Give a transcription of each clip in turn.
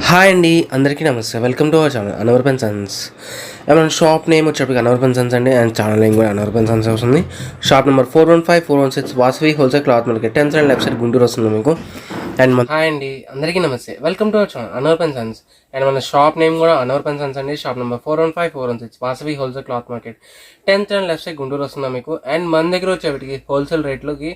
Hi అండి, అందరికీ నమస్తే. Welcome to our channel Anwar pen sons. మన షాప్ నేమ్ వచ్చేప్పటికి అనవర్ పెన్ సన్స్ అండి, అండ్ ఛానల్ నేమ్ కూడా అనవర్ పెన్ సన్స్ వస్తుంది. Shop number 415-416 Vasavi wholesale cloth market 10th and left side Guntur వస్తుంది మీకు. అండ్ హాయ్ అండి, అందరికీ నమస్తే. Welcome to our channel Anwar pen sons. And మన షాప్ నేమ్ కూడా అనవర్ పెన్ సన్స్ అండి. Shop number 415-416 Vasavi wholesale cloth market 10th and left side Guntur వస్తుంది మీకు. అండ్ మన దగ్గర వచ్చేప్పటికి హోల్సేల్ రేట్లోకి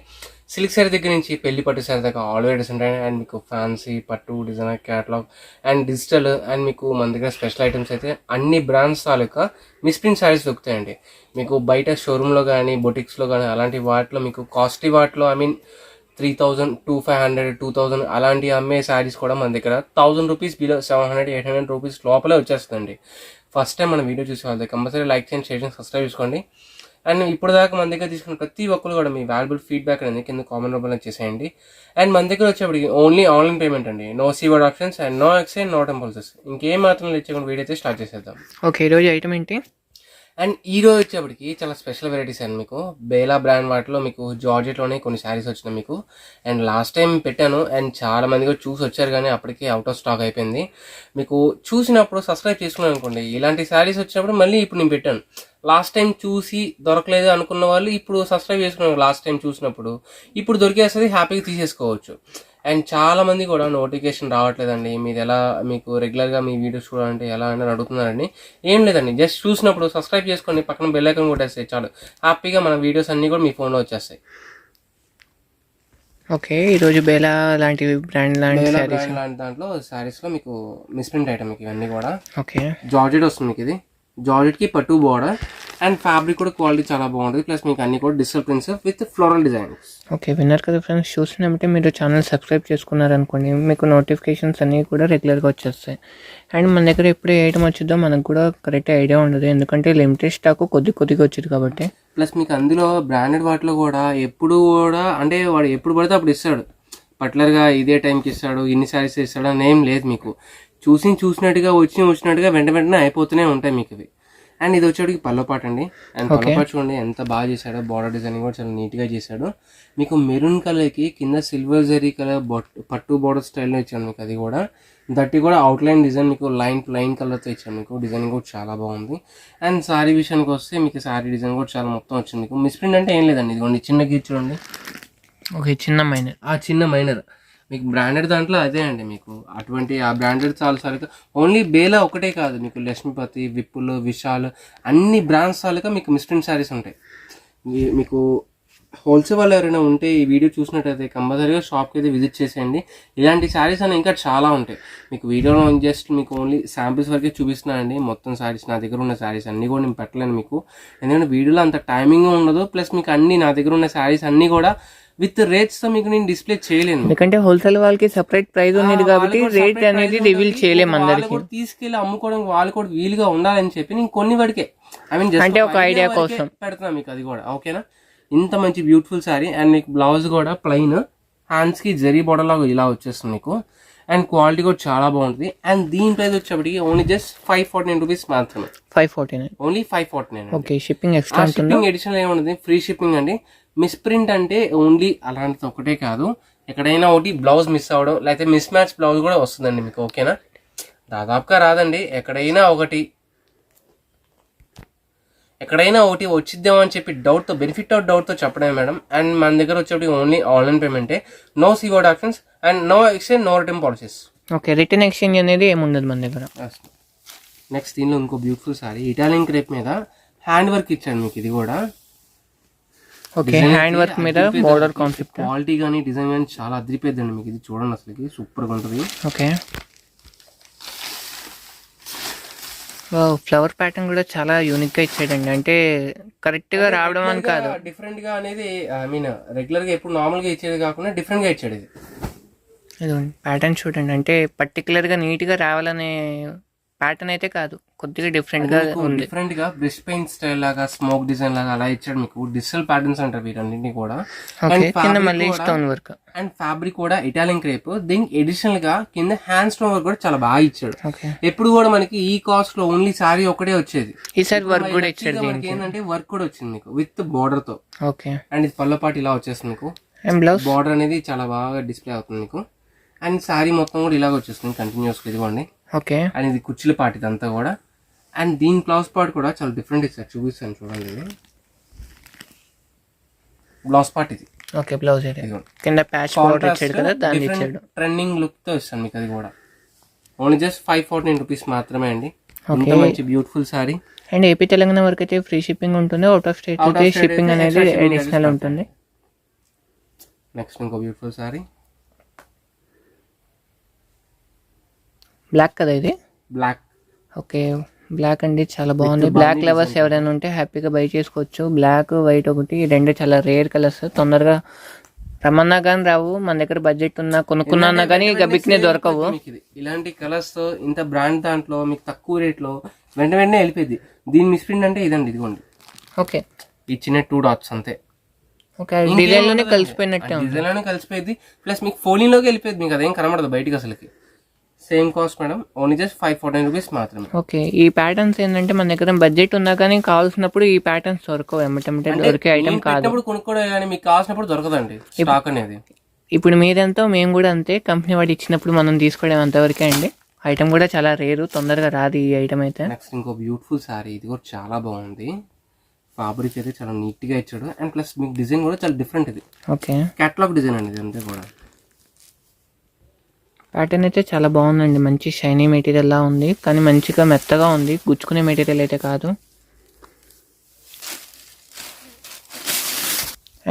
సిల్క్ శారీ దగ్గర నుంచి పెళ్లి పట్టు శారీ దాకా ఆల్వేస్ ఉంటాయి. అండ్ మీకు ఫ్యాన్సీ పట్టు designer catalogue and digital and మీకు మన దగ్గర స్పెషల్ ఐటమ్స్ అయితే అన్ని బ్రాండ్స్ తాలూకా మిస్ప్రింట్ శారీస్ దొరుకుతాయండి. మీకు బయట షోరూంలో కానీ బొటిక్స్లో కానీ అలాంటి వాటిలో మీకు కాస్ట్లీ వాటిలో 3,000, 2,500, 2,000 అలాంటి అమ్మే శారీస్ కూడా మన దగ్గర 1,000 రూపీస్ బిలో 700, 800 రూపీస్ లోపలే వచ్చేస్తుందండి. ఫస్ట్ టైం మన వీడియో చూసే వాళ్ళకి కంపల్సరీ లైక్ చేయండి, షేర్ చేయండి, సబ్స్క్రైబ్ చేసుకోండి. అండ్ ఇప్పుడు దాకా మన దగ్గర తీసుకున్న ప్రతి ఒక్కరు కూడా మీ వాల్యుబుల్ ఫీడ్బ్యాక్ అనేది కింద కామెంట్ రూపంలో చేసేయండి. అండ్ మన దగ్గర వచ్చేప్పటికి ఓన్లీ ఆన్లైన్ పేమెంట్ అండి, నో సీవర్డ్ options and no exchange, no టెంపుల్సెస్. ఇంకేం మాత్రం ఇచ్చేకుండా వీడియో అయితే స్టార్ట్ చేసేద్దాం. ఓకే, ఈరోజు ఐటమ్ ఏంటి? అండ్ ఈ రోజు వచ్చేప్పటికి చాలా స్పెషల్ వెరైటీస్ అండి. మీకు బేలా బ్రాండ్ వాటిలో మీకు జార్జెట్లోనే కొన్ని శారీస్ వచ్చినాయి మీకు. అండ్ లాస్ట్ టైం పెట్టాను అండ్ చాలా మంది కూడా చూసి వచ్చారు, కానీ అప్పటికే అవుట్ ఆఫ్ స్టాక్ అయిపోయింది. మీకు చూసినప్పుడు సబ్స్క్రైబ్ చేసుకున్నాను అనుకోండి, ఇలాంటి శారీస్ వచ్చినప్పుడు మళ్ళీ ఇప్పుడు నేను పెట్టాను. లాస్ట్ టైం చూసి దొరకలేదు అనుకున్న వాళ్ళు ఇప్పుడు సబ్స్క్రైబ్ చేసుకున్నారు. లాస్ట్ టైం చూసినప్పుడు ఇప్పుడు దొరికేస్తుంది, హ్యాపీగా తీసేసుకోవచ్చు. అండ్ చాలా మంది కూడా నోటిఫికేషన్ రావట్లేదండి, మీరు ఎలా మీకు రెగ్యులర్గా మీ వీడియోస్ చూడాలంటే ఎలా అని అడుగుతున్నారండి. ఏం లేదండి, జస్ట్ చూసినప్పుడు సబ్స్క్రైబ్ చేసుకోండి, పక్కన బెల్ ఐకాన్ కొట్టేస్తే చాలు, హ్యాపీగా మన వీడియోస్ అన్నీ కూడా మీ ఫోన్లో వచ్చేస్తాయి. ఓకే, ఈరోజు బేలా లాంటి బ్రాండ్ లాంటి దాంట్లో శారీస్లో మీకు మిస్ప్రింట్ ఐటమ్ మీకు ఇవన్నీ కూడా. ఓకే, జార్జెట్ వస్తుంది మీకు. ఇది జార్జెట్కి పట్టు బోర్డర్ అండ్ ఫ్యాబ్రిక్ కూడా క్వాలిటీ చాలా బాగుంటుంది. ప్లస్ మీకు అన్ని కూడా digital prints with floral designs. Okay, విన్నారు కదా ఫ్రెండ్స్, చూసినట్టే మీరు ఛానల్ సబ్స్క్రైబ్ చేసుకున్నారనుకోండి, మీకు నోటిఫికేషన్స్ అన్నీ కూడా రెగ్యులర్గా వచ్చేస్తాయి. అండ్ మన దగ్గర ఎప్పుడు ఏ ఐటమ్ వచ్చిందో మనకు కూడా కరెక్ట్ ఐడియా ఉండదు, ఎందుకంటే లిమిటెడ్ స్టాక్ కొద్దిగా వచ్చింది కాబట్టి. ప్లస్ మీకు అందులో బ్రాండెడ్ వాటిలో కూడా ఎప్పుడు కూడా అంటే వాడు ఎప్పుడు పడితే అప్పుడు ఇస్తాడు, పర్టికులర్గా ఇదే టైంకి ఇస్తాడు, ఇన్ని శారీస్ ఇస్తాడు అని ఏం లేదు. మీకు చూసినట్టుగా వచ్చినట్టుగా వెంటనే అయిపోతూనే ఉంటాయి మీకు ఇవి. అండ్ ఇది వచ్చేటికి పల్లపాటు అండి. అండ్ పల్లపాటు చూడండి ఎంత బాగా చేశాడో, బార్డర్ డిజైనింగ్ కూడా చాలా నీట్గా చేశాడు. మీకు మెరూన్ కలర్కి కింద సిల్వర్ జరీ కలర్ పట్టు బార్డర్ స్టైల్లో ఇచ్చాను మీకు. అది కూడా దట్టి కూడా అవుట్లైన్ డిజైన్ మీకు లైన్ కలర్తో ఇచ్చాను మీకు. డిజైనింగ్ కూడా చాలా బాగుంది. అండ్ శారీ విషయానికి వస్తే మీకు శారీ డిజైన్ కూడా చాలా మొత్తం వచ్చింది మీకు. మిస్ప్రింట్ అంటే ఏం లేదండి, ఇదిగోండి చిన్న గీత చూడండి. ఓకే, చిన్న మైనర్ మీకు బ్రాండెడ్ దాంట్లో అదే అండి. మీకు అటువంటి ఆ బ్రాండెడ్ చాలా సార్లు ఓన్లీ బేలా ఒకటే కాదు, మీకు లక్ష్మీపతి, విప్పులు, విశాల్ అన్ని బ్రాండ్స్ తాలూకా మీకు మిస్ప్రింట్ శారీస్ ఉంటాయి. మీకు హోల్సేల్ వాళ్ళు ఎవరైనా ఉంటే ఈ వీడియో చూసినట్టయితే కంపల్సరీగా షాప్కి అయితే విజిట్ చేసేయండి. ఇలాంటి శారీస్ అని ఇంకా చాలా ఉంటాయి. మీకు వీడియోలో జస్ట్ మీకు ఓన్లీ శాంపిల్స్ వరకే చూపిస్తున్నానండి. మొత్తం శారీస్ నా దగ్గర ఉన్న శారీస్ అన్నీ కూడా నేను పెట్టలేను మీకు, ఎందుకంటే వీడియోలో అంత టైమింగ్ ఉండదు. ప్లస్ మీకు అన్ని నా దగ్గర ఉన్న శారీస్ అన్నీ కూడా విత్ రేట్స్ తో మీకు నేను డిస్ప్లే చేయలేను, ఎందుకంటే హోల్సేల్ వాళ్ళకి సెపరేట్ ప్రైస్ ఉంది కాబట్టి రేట్ అనేది రివీల్ చేయలేము. అందరికి తీసుకెళ్లి అమ్ముకోవడానికి వాళ్ళు కూడా వీలుగా ఉండాలని చెప్పి నేను కొన్ని వరకే అంటే ఒక ఐడియా కోసం పెడుతున్నా మీకు. అది కూడా ఓకేనా. ఇంత మంచి బ్యూటిఫుల్ శారీ అండ్ మీకు బ్లౌజ్ కూడా ప్లెయిన్, హ్యాండ్స్ కి జరీ బోర్డర్ లాగా ఇలా వచ్చేస్తుంది మీకు. అండ్ క్వాలిటీ కూడా చాలా బాగుంటుంది. అండ్ దీని ప్రైస్ వచ్చేప్పటికి ఓన్లీ జస్ట్ 549 రూపీస్ మాత్రమే. 549 only 549. Okay, shipping extra shipping additional ఏముంటుంది, ఫ్రీ షిప్పింగ్ అండి. మిస్ప్రింట్ అంటే ఓన్లీ అలాంటిది ఒకటే కాదు, ఎక్కడైనా ఒకటి బ్లౌజ్ మిస్ అవ్వడం లేకపోతే మిస్ మ్యాచ్ బ్లౌజ్ కూడా వస్తుందండి మీకు. ఓకేనా, దాదాపుగా రాదండి, ఎక్కడైనా ఒకటి వచ్చిద్దాం అని చెప్పి డౌట్తో బెనిఫిట్ ఆఫ్ డౌట్తో చెప్పడమే మేడం. అండ్ మన దగ్గర వచ్చేప్పటికి ఓన్లీ ఆన్లైన్ పేమెంటే, నో సీవర్డ్ options and no exchange, no return policies. Okay, return exchange అనేది ఏముండదు మన దగ్గర. నెక్స్ట్ దీనిలో ఇంకో బ్యూటిఫుల్ సారీ ఇటాలియన్ క్రేప్ మీద హ్యాండ్ వర్క్ ఇచ్చాను మీకు. ఇది కూడా ఓకే, హ్యాండ్ వర్క్ మీద బోర్డర్ కాన్సెప్ట్, క్వాలిటీ కానీ డిజైన్ కానీ చాలా అదిరిపోద్దండి మీకు. ఇది చూడండి, అసలుకి సూపర్గా ఉంటుంది. ఓకే, ఫ్లవర్ ప్యాటర్న్ కూడా చాలా యూనిక్ గా ఇచ్చాడండి, అంటే కరెక్ట్ గా రావడం అని కాదు, డిఫరెంట్ గా అనేది రెగ్యులర్ గా ఎప్పుడు నార్మల్ గా ఇచ్చేది కాకుండా డిఫరెంట్ గా ఇచ్చాడు. ఇది ప్యాటర్న్ చూడండి, అంటే పర్టికులర్ గా నీట్ గా రావాలనే ప్యాటర్న్ అయితే కాదు, కొద్దిగా డిఫరెంట్ గా ఉంది. డిఫరెంట్ గా బ్రష్ పెయింట్ స్టైల్ లాగా, స్మోక్ డిజైన్ లాగా అలా ఇచ్చాడు మీకు. డిజిటల్ ప్యాటర్న్స్ అంటారు వీటన్నింటినీ కూడా. మళ్ళీ స్టోన్ వర్క్ అండ్ ఫ్యాబ్రిక్ కూడా ఇటాలియన్ క్రేప్. దీనికి ఎడిషనల్ గా కింద హ్యాండ్ స్టోన్ వర్క్ కూడా చాలా బాగా ఇచ్చాడు. ఎప్పుడు కూడా మనకి ఈ కాస్ట్ లో ఓన్లీ సారీ ఒకటే వచ్చేది, ఈసారి వర్క్ కూడా ఇచ్చాడు. మనకి ఏంటంటే వర్క్ కూడా వచ్చింది మీకు విత్ బోర్డర్ తో. ఓకే, అండ్ ఇది పళ్ళపాటు ఇలా వచ్చేస్తుంది మీకు. బార్డర్ అనేది చాలా బాగా డిస్ప్లే అవుతుంది మీకు. అండ్ శారీ మొత్తం కూడా ఇలాగ వచ్చేస్తుంది కంటిన్యూస్గా, ఇదిగోండి. ఓకే. అండ్ ఇది కుర్చీల పార్ట్ ఇదంతా కూడా. అండ్ దీని బ్లౌజ్ పార్ట్ కూడా చాలా డిఫరెంట్ ఇచ్చారు, చూపిస్తాను చూడండి. ఇది బ్లౌజ్ పార్ట్ ఇది. ఓకే, బ్లౌజ్ ఇది కింద ప్యాచ్ బోర్డర్ ఇచ్చాడు కదా, దాన్ని ఇచ్చాడు. ట్రెండింగ్ లుక్ తో ఇస్తాను మీకు. అది కూడా ఓన్లీ జస్ట్ 549 రూపీస్ మాత్రమే అండి. ఇంత మంచి beautiful sorry. And AP Telangana వరకు అయితే ఫ్రీ షిప్పింగ్ ఉంటుంది, అవుట్ ఆఫ్ స్టేట్ అయితే షిప్పింగ్ అనేది అడిషనల్ ఉంటుంది. నెక్స్ట్ ఇంకో బ్యూటిఫుల్ సారీ, బ్లాక్ కదా ఇది. బ్లాక్. ఓకే, బ్లాక్ అండి చాలా బాగుంది. బ్లాక్ లవర్స్ ఎవరైనా ఉంటే హ్యాపీగా బై చేసుకోవచ్చు. బ్లాక్ వైట్ ఒకటి, రెండు చాలా రేర్ కలర్స్, తొందరగా రమ్మన్నా కానీ రావు. మన దగ్గర బడ్జెట్ ఉన్నా కొనుక్కున్నా కానీ గబిక్నే దొరకవు. ఇలాంటి కలర్స్ తో ఇంత బ్రాండ్ దాంట్లో మీకు తక్కువ రేట్ లో వెంటనే వెళ్ళిపోయింది. దీని మిస్ప్రింట్ అంటే ఇదండి, ఇదిగోండి. ఓకే, ఈ చిన్న 2 డాట్స్ అంతే. ఓకే, డిజైన్ లోనే కలిసిపోయినట్టే, డిజైన్ లోనే కలిసిపోయింది. ప్లస్ మీకు ఫోలింగ్ లోకి వెళ్ళిపోయింది, మీకు అదేం కనబడదు బయటికి అసలుకి. Same cost madam, only just 549 rupees మాత్రమే. ఓకే, ఈ ప్యాటర్న్స్ ఏంటంటే మన దగ్గర బడ్జెట్ ఉన్నా కానీ కావాల్సినప్పుడు ఈ ప్యాటర్న్స్ దొరకవు, ఎమ్మటెమ్మటే దొరికే ఐటమ్ కాదు. కొనుక్కోవడం కానీ మీకు కావాల్సినప్పుడు దొరకదండి స్టాక్ అనేది. ఇప్పుడు మీరెంతో మేము కూడా అంతే, కంపెనీ వాడు ఇచ్చినప్పుడు మనం తీసుకోవడం అంతవరకే అండి. ఐటమ్ కూడా చాలా రేరు, తొందరగా రాదు ఈ ఐటమ్ అయితే. నెక్స్ట్ ఇంకో బ్యూటిఫుల్ సారీ, ఇది కూడా చాలా బాగుంది. ఫ్యాబ్రిక్ అయితే చాలా నీట్ గా ఇచ్చాడు. అండ్ ప్లస్ మీకు డిజైన్ కూడా చాలా డిఫరెంట్. ఇది ఓకే, క్యాటలాగ్ డిజైన్ అండి ఇది అంతే కూడా. ప్యాటర్న్ అయితే చాలా బాగుందండి, మంచి షైనీ మెటీరియల్ లా ఉంది, కానీ మంచిగా మెత్తగా ఉంది, గుచ్చుకునే మెటీరియల్ అయితే కాదు.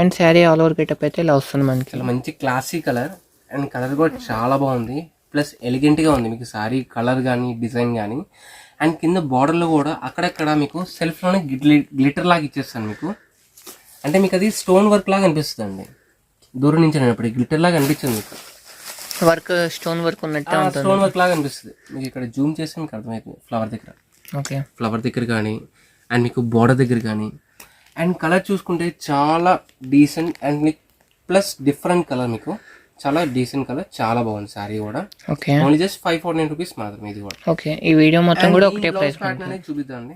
And sari all over getup అయితే ఇలా వస్తుంది మనకి. చాలా మంచి క్లాసీ కలర్, అండ్ కలర్ కూడా చాలా బాగుంది. ప్లస్ ఎలిగెంట్ గా ఉంది మీకు శారీ కలర్ కానీ డిజైన్ కానీ. అండ్ కింద బార్డర్ లో కూడా అక్కడక్కడ మీకు సెల్ఫ్ లోనే గ్లిటర్ లాగా ఇచ్చేస్తాను మీకు. అంటే మీకు అది స్టోన్ వర్క్ లాగా అనిపిస్తుంది అండి, దూరం నుంచి నేను గ్లిటర్ లాగా అనిపించింది మీకు. వర్క్ స్టోన్ వర్క్ ఉన్నట్టు ఉంటుంది, స్టోన్ వర్క్ లాగా అనిపిస్తుంది మీకు. ఇక్కడ జూమ్ చేస్తే మీకు అర్థమవుతుంది ఫ్లవర్ దగ్గర. ఓకే, ఫ్లవర్ దగ్గర కానీ అండ్ మీకు బార్డర్ దగ్గర కానీ. అండ్ కలర్ చూసుకుంటే చాలా డీసెంట్ అండ్ మీకు ప్లస్ డిఫరెంట్ కలర్, మీకు చాలా డీసెంట్ కలర్, చాలా బాగుంది సారీ కూడా. ఓకే, ఓన్లీ జస్ట్ 549 రూపీస్ మాత్రమే ఇది కూడా. ఓకే, ఈ వీడియో మొత్తం కూడా ఒకటే ప్రైస్ అనేది చూపిద్దామండి.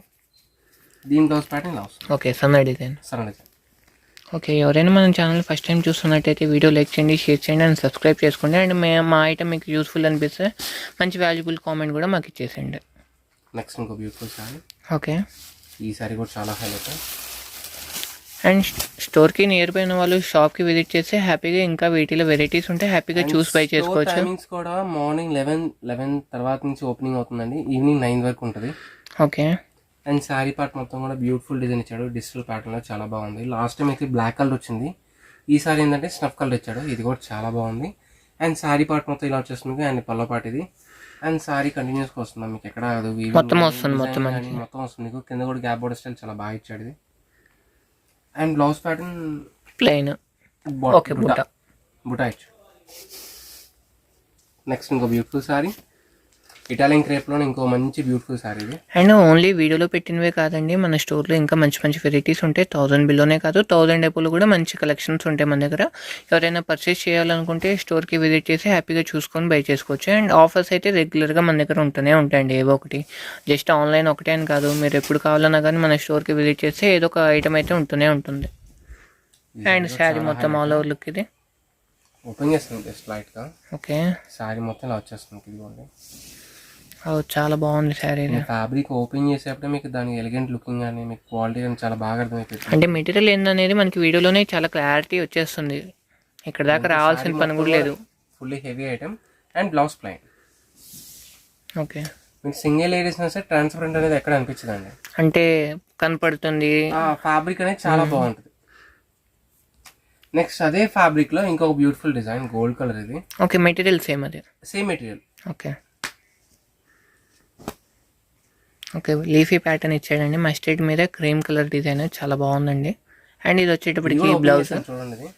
దీని బ్లౌజ్ ప్యాటర్న్ ఇలా వస్తుంది. ఓకే, సన్న డిజైన్. సరే డిజైన్. ఓకే, ఎవరైనా మన ఛానల్ ఫస్ట్ టైం చూస్తున్నట్టయితే వీడియో లైక్ చేయండి, షేర్ చేయండి అండ్ సబ్స్క్రైబ్ చేసుకోండి. అండ్ మా ఐటమ్ మీకు యూస్ఫుల్ అనిపిస్తే మంచి వాల్యుబుల్ కామెంట్ కూడా మాకు ఇచ్చేసేయండి. నెక్స్ట్ ఇంకో బ్యూటిఫుల్ సారీ. ఓకే, ఈ సారీ కూడా చాలా హైలైట్. అండ్ స్టోర్కి నియర్ బై ఉన్న వాళ్ళు షాప్కి విజిట్ చేస్తే హ్యాపీగా ఇంకా వీటిలో వెరైటీస్ ఉంటే హ్యాపీగా చూస్ బై చేసుకోవచ్చు. టైమింగ్స్ కూడా మార్నింగ్ 11 తర్వాత నుంచి ఓపెనింగ్ అవుతుందండి, ఈవినింగ్ 9 వరకు ఉంటుంది. ఓకే, అండ్ శారీ పార్ట్ మొత్తం కూడా బ్యూటిఫుల్ డిజైన్ ఇచ్చాడు, డిజిటల్ ప్యాటర్న్ లో చాలా బాగుంది. లాస్ట్ టైం అయితే బ్లాక్ కలర్ వచ్చింది, ఈసారి ఏంటంటే స్నఫ్ కలర్ ఇచ్చాడు, ఇది కూడా చాలా బాగుంది. అండ్ శారీ పార్ట్ మొత్తం ఇలా వచ్చేస్తుంది. అండ్ పల్లో పార్ట్ ఇది. అండ్ శారీ కంటిన్యూస్ గా వస్తుంది మీకు, ఎక్కడ మొత్తం వస్తుంది, మొత్తం వస్తుంది మీకు. కింద కూడా గ్యాప్ బోర్డర్ స్టైల్ చాలా బాగా ఇచ్చాడు ఇది. And blouse pattern plain. Okay, బుటా ఇచ్చాడు. నెక్స్ట్ ఇంకో బ్యూటిఫుల్ శారీ, ఇటాలియన్ క్రేప్ లో ఇంకో మంచి బ్యూటిఫుల్ సారీ ఇది. అండ్ ఓన్లీ వీడియోలో పెట్టినవే కాదండి, మన స్టోర్లో ఇంకా మంచి మంచి వెరైటీస్ ఉంటాయి. 1000 బిల్లోనే కాదు, 1000 ఎప్పులు కూడా మంచి కలెక్షన్స్ ఉంటాయి మన దగ్గర. ఎవరైనా పర్చేస్ చేయాలనుకుంటే స్టోర్కి విజిట్ చేసి హ్యాపీగా చూసుకొని బై చేసుకోవచ్చు. అండ్ ఆఫర్స్ అయితే రెగ్యులర్గా మన దగ్గర ఉంటూనే ఉంటాయండి, ఏవో ఒకటి. జస్ట్ ఆన్లైన్ ఒకటే అని కాదు, మీరు ఎప్పుడు కావాలన్నా కానీ మన స్టోర్కి విజిట్ చేస్తే ఏదో ఒక ఐటమ్ అయితే ఉంటూనే ఉంటుంది. అండ్ శారీ మొత్తం ఆల్ ఓవర్ లుక్ ఇది. ఓపెన్ చేస్తాను జస్ట్ లైట్ గా. ఓకే, శారీ మొత్తం ఇలా వచ్చేస్తుంది ఇదిగోండి. చాలా బాగుంది శారీ. ఫ్యాబ్రిక్ ఓపెన్ చేసేటప్పుడు మీకు దాని ఎలిగెంట్ లుకింగ్ కానీ మీకు క్వాలిటీ కానీ చాలా బాగా అర్థమైపోతుంది. అంటే మెటీరియల్ ఏందనేది మనకి వీడియోలోనే చాలా క్లారిటీ వచ్చేస్తుంది, ఇక్కడ దాకా రావాల్సిన పని కూడా లేదు. Fully heavy item and blouse plain. Okay, మీకు సింగిల్ ఏరియస్ ట్రాన్స్పరెంట్ అనేది ఎక్కడ అనిపించదండి, అంటే కనపడుతుంది. ఫ్యాబ్రిక్ అనేది చాలా బాగుంటుంది. నెక్స్ట్ అదే ఫ్యాబ్రిక్ లో ఇంకొక బ్యూటిఫుల్ డిజైన్, గోల్డ్ కలర్ ఇది. ఓకే, మెటీరియల్ సేమ్ అదే, same material. Okay, okay, leafy pattern ఇచ్చాడండి, మస్టర్డ్ మీద క్రీమ్ కలర్ డిజైన్ చాలా బాగుందండి. అండ్ ఇది వచ్చేటప్పటికి బ్లౌజ్ చూడండి.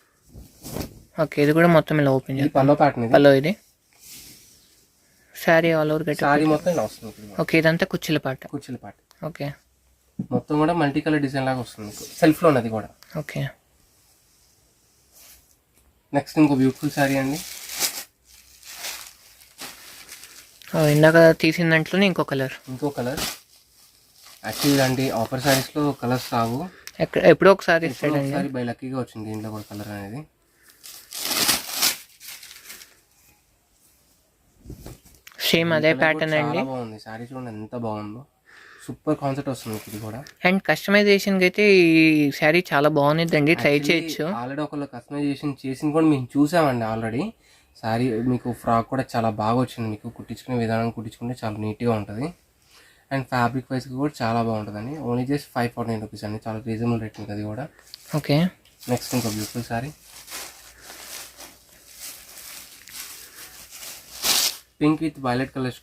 ఓకే, ఇది కూడా మొత్తం ఇలా ఓపెన్ చేయాలి. పల్లో ప్యాటర్న్, పల్లో ఇది. Sari all over get sari మొత్తం ఇలా వస్తుంది. ఓకే, ఇదంతా కుచ్చిల పాట. ఓకే, మొత్తం కూడా మల్టీ కలర్ డిజైన్ లాగా వస్తుంది మీకు, సెల్ఫ్ లో ఉన్నది కూడా. ఓకే, నెక్స్ట్ ఇంకో బ్యూటిఫుల్ శారీ అండి. ఇందాక తీసిన దాంట్లోనే ఇంకో కలర్. యాక్చువల్లీ ఇలాంటి ఆఫర్ శారీస్ లో కలర్స్ రావు, ఎప్పుడో ఒకసారి ఇస్తాడండి. బై లక్కీగా వచ్చింది దీంట్లో కూడా కలర్ అనేది. సేమ్ అదే ప్యాటర్న్ అండి. చాలా బాగుంది శారీ, చూడండి ఎంత బాగుందో, సూపర్ కాన్సెప్ట్ వస్తుంది ఇది కూడా. అండ్ కస్టమైజేషన్కి అయితే ఈ శారీ చాలా బాగుందండి, ట్రై చేయొచ్చు. ఆల్రెడీ ఒకళ్ళు కస్టమైజేషన్ చేసింది కూడా మేము చూసామండి ఆల్రెడీ. శారీ మీకు ఫ్రాక్ కూడా చాలా బాగా వచ్చింది, మీకు కుట్టించుకునే విధానం కుట్టించుకుంటే చాలా నీట్గా ఉంటుంది. అండ్ ఫ్యాబ్రిక్ వైజ్ కూడా చాలా బాగుంటుందండి. ఓన్లీ జస్ట్ 549 రూపీస్ అండి, చాలా రీజనబుల్ రేట్ మీకు అది కూడా. ఓకే, నెక్స్ట్ ఇంకో beautiful sari, pink with violet colour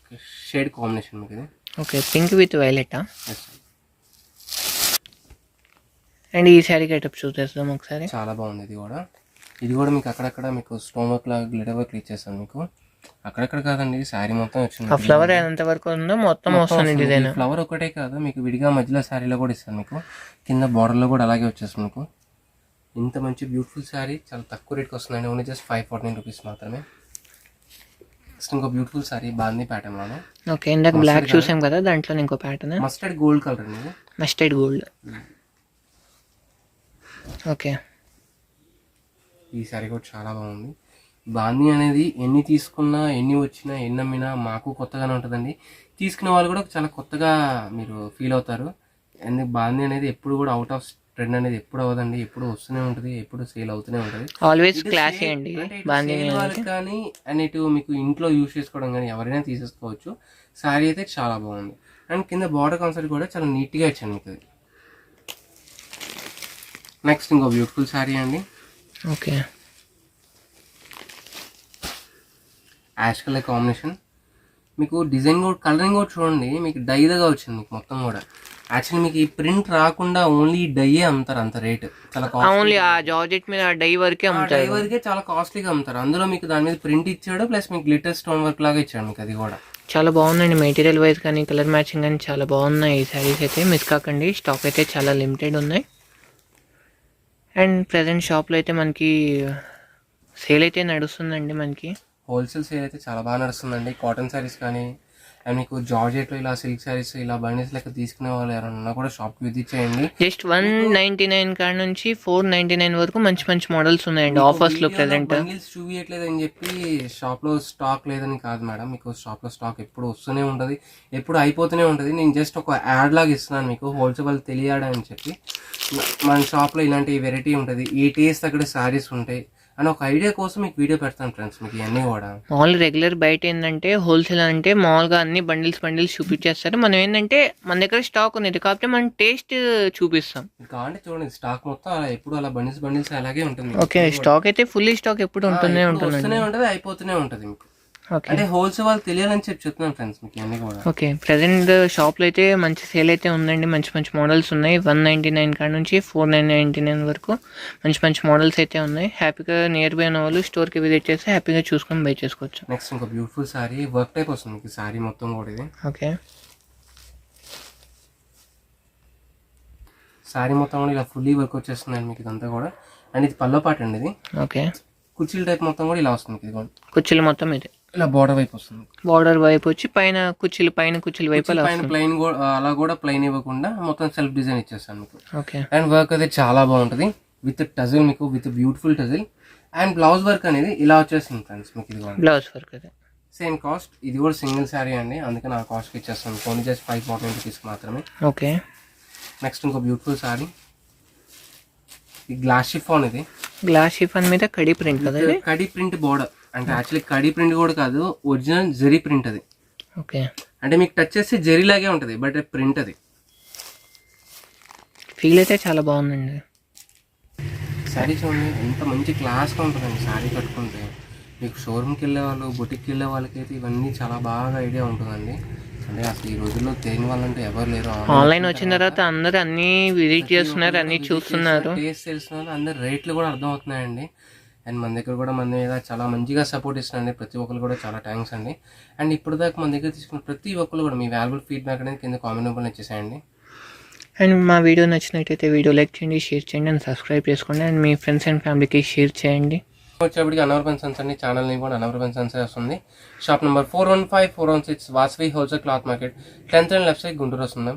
shade combination మీకు ఇది. ఓకే, పింక్ విత్ వైలెటా? ఎస్, అండ్ ఈ శారీ గెటప్ చూసేద్దాం ఒకసారి. చాలా బాగుంది ఇది కూడా. ఇది కూడా మీకు అక్కడక్కడ మీకు స్టోన్ వర్క్ లాగా గ్లిటర్ వర్క్ ఇచ్చేస్తాను మీకు. అక్కడక్కడ కాదండి, శారీ మొత్తం వచ్చింది. ఆ ఫ్లవర్ ఎంత వరకు ఉందో మొత్తం వస్తుంది డిజైన్. ఫ్లవర్ ఒకటే కాదు, మీకు విడిగా మధ్యలో శారీలో కూడా ఇస్తాను మీకు. కింద బార్డర్లో కూడా అలాగే వచ్చేస్తుంది మీకు. ఇంత మంచి బ్యూటిఫుల్ శారీ చాలా తక్కువ రేట్కి వస్తుందండి, ఓన్లీ జస్ట్ 549 రూపీస్ మాత్రమే. నెక్స్ట్ ఇంకో బ్యూటిఫుల్ శారీ బాందీ ప్యాటర్న్ లో. ఓకే, ఇందాక బ్లాక్ చూసాం కదా, దాంట్లో ఇంకో ప్యాటర్న్ మస్టర్డ్ గోల్డ్ కలర్ అండి. Mustard gold. ఓకే, ఈ శారీ కూడా చాలా బాగుంది. బాందీ అనేది ఎన్ని తీసుకున్నా, ఎన్ని వచ్చినా, ఎన్ని అమ్మినా మాకు కొత్తగానే ఉంటుందండి. తీసుకునే వాళ్ళు కూడా చాలా కొత్తగా మీరు ఫీల్ అవుతారు. ఎందుకు బాందీ అనేది ఎప్పుడు కూడా అవుట్ ఆఫ్ ట్రెండ్ అనేది ఎప్పుడు అవ్వదండి, ఎప్పుడు వస్తూనే ఉంటుంది, ఎప్పుడు సేల్ అవుతూనే ఉంటుంది. ఆల్వేస్ క్లాసీ అండి బాందీ వాళ్ళకి కానీ. అండ్ ఇటు మీకు ఇంట్లో యూజ్ చేసుకోవడం కానీ ఎవరైనా తీసేసుకోవచ్చు. శారీ అయితే చాలా బాగుంది. అండ్ కింద బార్డర్ కాన్సెప్ట్ కూడా చాలా నీట్గా ఇచ్చాను మీకు. నెక్స్ట్ ఇంకో బ్యూటిఫుల్ శారీ అండి. Okay, ash colour combination. మీకు డిజైన్ కూడా కలరింగ్ కూడా చూడండి, మీకు డైగా వచ్చింది మీకు మొత్తం కూడా. యాక్చువల్లీ మీకు ఈ ప్రింట్ రాకుండా ఓన్లీ డైయే అమ్ముతారు, అంత రేట్ చాలా ఓన్లీ ఆ జార్జెట్ మీద డై వరకే అమ్ముతారు. డై వరకే చాలా కాస్ట్లీగా అమ్ముతారు. అందులో మీకు దాని మీద ప్రింట్ ఇచ్చాడు, ప్లస్ మీకు గ్లిటర్ స్టోన్ వర్క్ లాగా ఇచ్చాడు మీకు. అది కూడా చాలా బాగుందండి, మెటీరియల్ వైజ్ కానీ కలర్ మ్యాచింగ్ కానీ చాలా బాగున్నాయి ఈ శారీస్ అయితే. మిస్ కాకండి, స్టాక్ అయితే చాలా లిమిటెడ్ ఉన్నాయి. అండ్ ప్రజెంట్ షాప్లో అయితే మనకి సేల్ అయితే నడుస్తుందండి. మనకి హోల్సేల్ సేల్ అయితే చాలా బాగా నడుస్తుందండి. కాటన్ శారీస్ కానీ, అండ్ మీకు జార్జెట్లో ఇలా సిల్క్ శారీస్ ఇలా బండిల్స్ లెక్క తీసుకునే వాళ్ళు ఎవరన్నా కూడా షాప్కి విజిట్ చేయండి. జస్ట్ 199 కాడ నుంచి 499 వరకు మంచి మంచి మోడల్స్ ఉన్నాయండి ఆఫర్స్లో. ప్రెసెంట్ బండిల్స్ చూపించట్లేదు అని చెప్పి షాప్లో స్టాక్ లేదని కాదు మేడం, మీకు షాప్లో స్టాక్ ఎప్పుడు వస్తూనే ఉంటుంది, ఎప్పుడు అయిపోతూనే ఉంటుంది. నేను జస్ట్ ఒక యాడ్ లాగా ఇస్తున్నాను మీకు, హోల్సేల్ తెలియడని చెప్పి. మన షాప్లో ఇలాంటి వెరైటీ ఉంటుంది, ఈ టేస్ట్ అక్కడ శారీస్ ఉంటాయి అని ఒక ఐడియా కోసం మీకు వీడియో పెడతాను ఫ్రెండ్స్. మీకు ఇవన్నీ కూడా మామూలు రెగ్యులర్ బయట ఏంటంటే హోల్సేల్ అంటే మామూలుగా అన్ని బండిల్స్ చూపించేస్తారు. మనం ఏంటంటే మన దగ్గర స్టాక్ ఉంది కాబట్టి మనం టేస్ట్ చూపిస్తాం. కావాలంటే చూడండి, స్టాక్ మొత్తం అలా ఎప్పుడు అలా బండిల్స్ అలాగే ఉంటుంది. ఓకే, స్టాక్ అయితే ఫుల్లీ స్టాక్ ఎప్పుడు ఉంటూనే ఉంటుంది, అయిపోతూనే ఉంటుంది మీకు. అంటే హోల్సేల్ వాళ్ళు తెలియాలని చెప్పి చెప్తున్నాను ఫ్రెండ్స్ మీకు ఇవన్నీ కూడా. ఓకే, ప్రెసెంట్ షాప్లో అయితే మంచి సేల్ అయితే ఉందండి. మంచి మంచి మోడల్స్ ఉన్నాయి. 199 కాడ నుంచి 499 వరకు మంచి మంచి మోడల్స్ అయితే ఉన్నాయి. హ్యాపీగా నియర్ బై ఉన్న వాళ్ళు స్టోర్కి విజిట్ చేసి హ్యాపీగా చూసుకొని బై చేసుకోవచ్చు. నెక్స్ట్ ఇంకో బ్యూటిఫుల్ శారీ, వర్క్ టైప్ వస్తుంది మీకు శారీ మొత్తం కూడా. ఇది ఓకే, శారీ మొత్తం కూడా ఇలా ఫుల్లీ వర్క్ వచ్చేస్తుందండి మీకు ఇదంతా కూడా. అండ్ ఇది పల్లో పాట అండి. ఇది ఓకే, కుర్చీల టైప్ మొత్తం కూడా ఇలా వస్తుంది. ఇది కుర్చీలు మొత్తం ఇది ఇలా బార్డర్ వైపు వస్తుంది, బార్డర్ వైపు వచ్చి పైన కుర్చీలు వైపు పైన ప్లెయిన్ అలా కూడా ప్లెయిన్ ఇవ్వకుండా మొత్తం సెల్ఫ్ డిజైన్ ఇచ్చేస్తాను మీకు. ఓకే, అండ్ వర్క్ అయితే చాలా బాగుంటుంది విత్ టజిల్ మీకు, with beautiful టజిల్. And blouse work అనేది ఇలా వచ్చేస్తుంది ఫ్రెండ్స్ మీకు. ఇది బ్లౌజ్ వర్క్ అదే సేమ్ కాస్ట్. ఇది కూడా సింగిల్ శారీ అండి, అందుకే నా కాస్ట్కి ఇచ్చేస్తాను, ఓన్లీ జస్ట్ 549 రూపీస్ మాత్రమే. ఓకే, నెక్స్ట్ ఇంకో బ్యూటిఫుల్ శారీ, ఈ గ్లాస్ షిఫాన్. ఇది గ్లాస్ షిఫాన్ మీద కడి ప్రింట్ కదా, కడి ప్రింట్ బోర్డర్. అంటే యాక్చువల్లీ కడి ప్రింట్ కూడా కాదు, ఒరిజినల్ జరీ ప్రింట్ అది. ఓకే, అంటే మీకు టచ్ చేస్తే జరీ లాగే ఉంటుంది, బట్ ప్రింట్ అది. ఫీల్ అయితే చాలా బాగుందండి. శారీ చూడండి ఎంత మంచి క్లాస్గా ఉంటుందండి శారీ కట్టుకుంటే. మీకు షోరూమ్కి వెళ్ళే వాళ్ళు, బుటిక్కి వెళ్ళే వాళ్ళకైతే ఇవన్నీ చాలా బాగా ఐడియా ఉంటుందండి. అంటే అసలు ఈ రోజుల్లో తెలియని వాళ్ళంటే ఎవరు లేరు. ఆన్లైన్ వచ్చిన తర్వాత అందరు అన్ని విజిట్ చేస్తున్నారు, అన్ని చూస్తున్నారు, టేస్ట్ తెలుస్తున్నారు, అందరు రేట్లు కూడా అర్థం అవుతున్నాయండి. అండ్ మన దగ్గర కూడా మన మీద చాలా మంచిగా సపోర్ట్ ఇస్తున్నారండి ప్రతి ఒక్కరు కూడా, చాలా థ్యాంక్స్ అండి. అండ్ ఇప్పుడు దాకా మన దగ్గర తీసుకున్న ప్రతి ఒక్కరు కూడా మీ వాల్యుబుల్ ఫీడ్బ్యాక్ అనేది కింద కామెంట్ రూపంలో ఇచ్చేసేయండి. అండ్ మా వీడియో నచ్చినట్టయితే వీడియో లైక్ చేయండి, షేర్ చేయండి అండ్ సబ్స్క్రైబ్ చేసుకోండి. అండ్ మీ ఫ్రెండ్స్ అండ్ ఫ్యామిలీకి షేర్ చేయండి. వచ్చేప్పటికి అనవర్ సన్స్ అండి, ఛానల్ నేమ్ కూడా అనవర్ సన్స్ వస్తుంది. Shop number 415 416 Vasavi wholesale cloth market, 10th and left side, Guntur వస్తుంది.